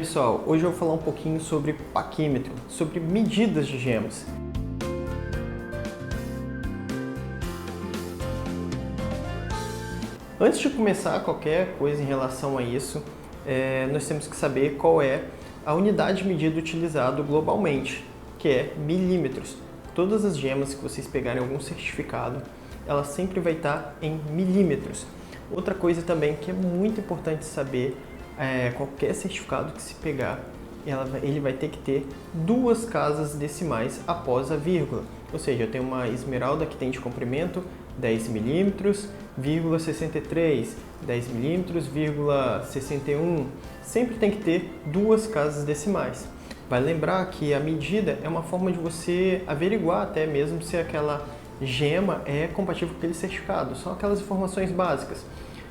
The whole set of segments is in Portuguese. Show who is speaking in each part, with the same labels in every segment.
Speaker 1: pessoal, hoje eu vou falar um pouquinho sobre paquímetro, sobre medidas de gemas. Antes de começar qualquer coisa em relação a isso, nós temos que saber qual é a unidade de medida utilizada globalmente, que é milímetros. Todas as gemas que vocês pegarem algum certificado, ela sempre vai estar em milímetros. Outra coisa também que é muito importante saber, qualquer certificado que se pegar, ele vai ter que ter 2 casas decimais após a vírgula. Ou seja, eu tenho uma esmeralda que tem de comprimento 10 milímetros, 63, 10 milímetros, 61. Sempre tem que ter 2 casas decimais. Vai lembrar que a medida é uma forma de você averiguar até mesmo se aquela gema é compatível com aquele certificado. São aquelas informações básicas.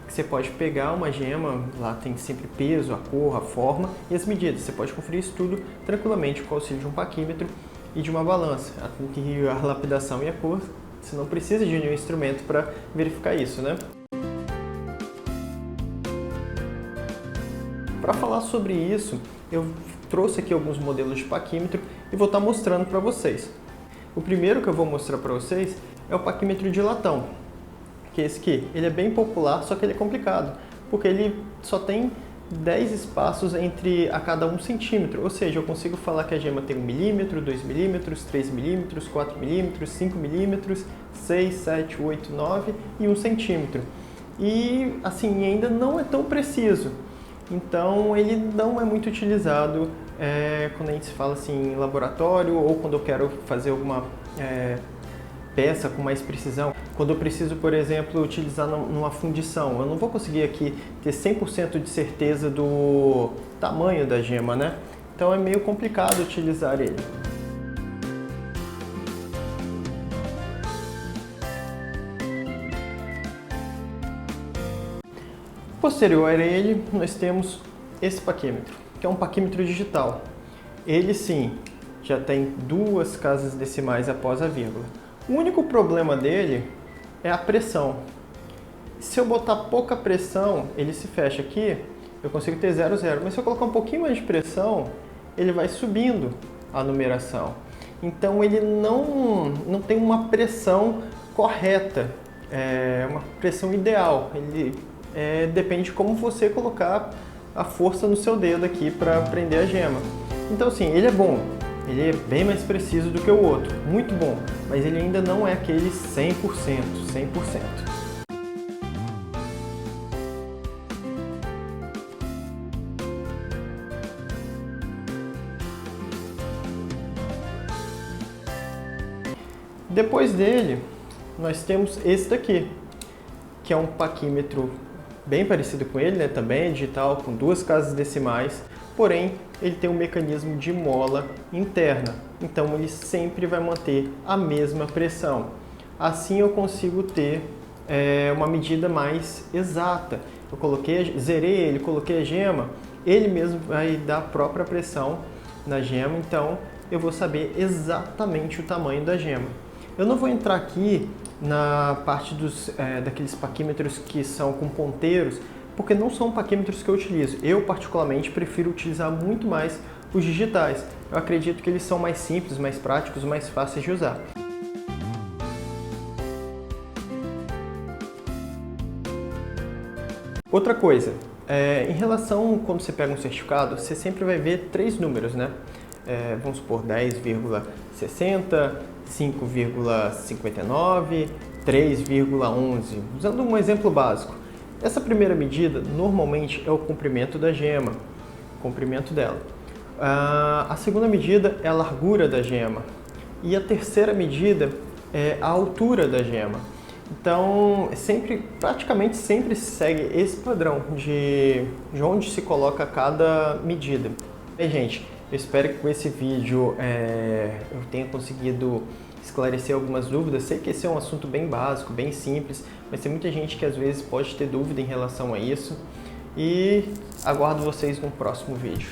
Speaker 1: Você pode pegar uma gema, lá tem sempre peso, a cor, a forma e as medidas. Você pode conferir isso tudo tranquilamente com o auxílio de um paquímetro e de uma balança. A lapidação e a cor, você não precisa de nenhum instrumento para verificar isso, né? Para falar sobre isso, eu trouxe aqui alguns modelos de paquímetro e vou estar mostrando para vocês. O primeiro que eu vou mostrar para vocês é o paquímetro de latão. Que é esse aqui. Ele é bem popular, só que ele é complicado, porque ele só tem 10 espaços entre a cada 1 centímetro, ou seja, eu consigo falar que a gema tem 1 milímetro, 2 milímetros, 3 milímetros, 4 milímetros, 5 milímetros, 6, 7, 8, 9 e 1 centímetro. E assim, ainda não é tão preciso, então ele não é muito utilizado quando a gente fala assim em laboratório ou quando eu quero fazer alguma peça com mais precisão. Quando eu preciso, por exemplo, utilizar numa fundição, eu não vou conseguir aqui ter 100% de certeza do tamanho da gema, né? Então é meio complicado utilizar ele. Posterior a ele, nós temos esse paquímetro, que é um paquímetro digital. Ele sim, já tem 2 casas decimais após a vírgula. O único problema dele é a pressão. Se eu botar pouca pressão, ele se fecha aqui, eu consigo ter 0, 0. Mas se eu colocar um pouquinho mais de pressão, ele vai subindo a numeração. Então ele não tem uma pressão correta, uma pressão ideal. Ele depende de como você colocar a força no seu dedo aqui para prender a gema. Então assim, ele é bom. Ele é bem mais preciso do que o outro, muito bom, mas ele ainda não é aquele 100%. Depois dele, nós temos esse daqui, que é um paquímetro bem parecido com ele, né? Também é digital, com 2 casas decimais, porém ele tem um mecanismo de mola interna, então ele sempre vai manter a mesma pressão. Assim eu consigo ter uma medida mais exata. Eu zerei ele, coloquei a gema, ele mesmo vai dar a própria pressão na gema, então eu vou saber exatamente o tamanho da gema. Eu não vou entrar aqui na parte daqueles paquímetros que são com ponteiros, porque não são paquímetros que eu utilizo. Eu, particularmente, prefiro utilizar muito mais os digitais. Eu acredito que eles são mais simples, mais práticos, mais fáceis de usar. Outra coisa, em relação quando você pega um certificado, você sempre vai ver 3 números, né? Vamos supor 10,60, 5,59, 3,11. Usando um exemplo básico. Essa primeira medida, normalmente, é o comprimento da gema, o comprimento dela. A segunda medida é a largura da gema. E a terceira medida é a altura da gema. Então, praticamente sempre segue esse padrão de onde se coloca cada medida. Bem, gente, eu espero que com esse vídeo eu tenha conseguido esclarecer algumas dúvidas. Sei que esse é um assunto bem básico, bem simples, mas tem muita gente que às vezes pode ter dúvida em relação a isso. E aguardo vocês no próximo vídeo.